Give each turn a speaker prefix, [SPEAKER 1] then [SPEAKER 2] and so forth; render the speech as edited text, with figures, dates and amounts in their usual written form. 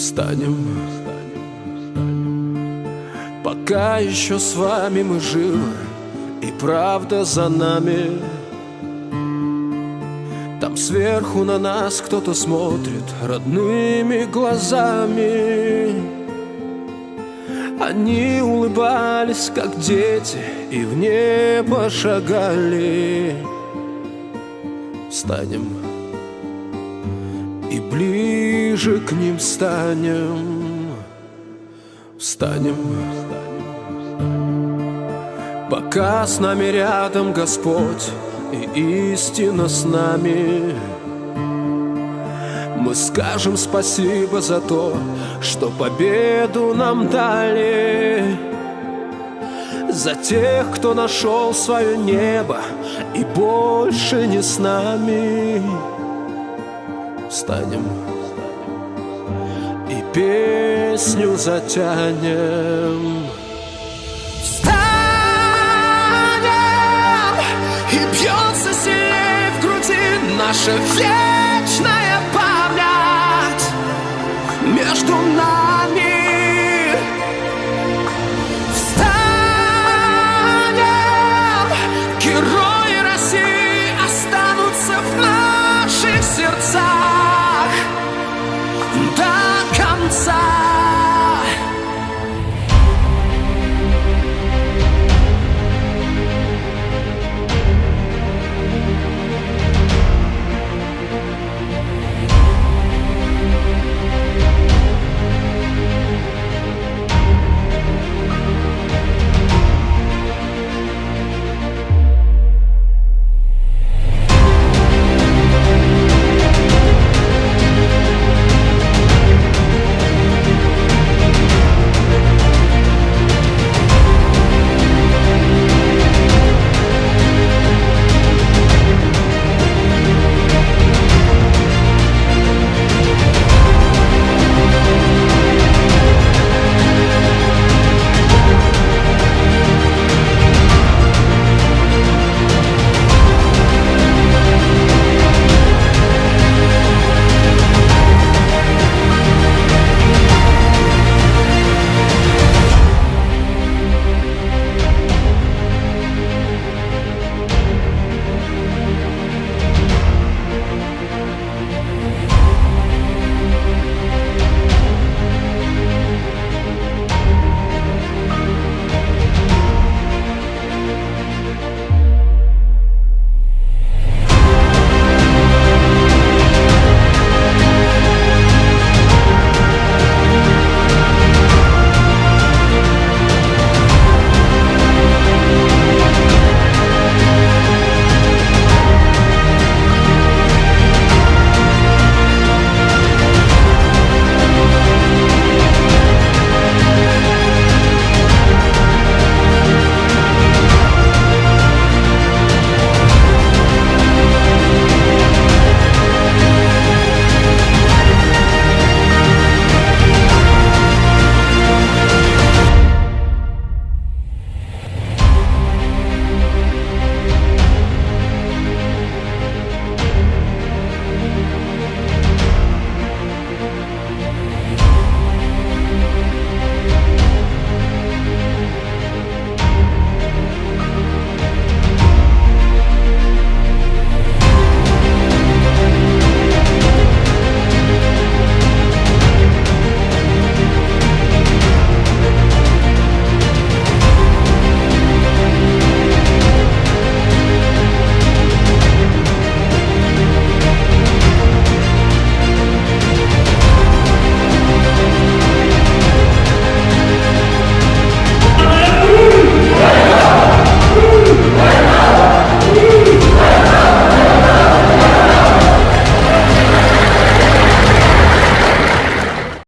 [SPEAKER 1] Встанем, пока еще с вами мы живы, и правда за нами. Там сверху на нас кто-то смотрит родными глазами. Они улыбались, как дети, и в небо шагали. Встанем и ближе к ним станем. Встанем, пока с нами рядом Господь и истина с нами. Мы скажем спасибо за то, что победу нам дали, за тех, кто нашел свое небо и больше не с нами. Встанем и песню затянем. Встанем, и бьется сильнее в груди наша вера.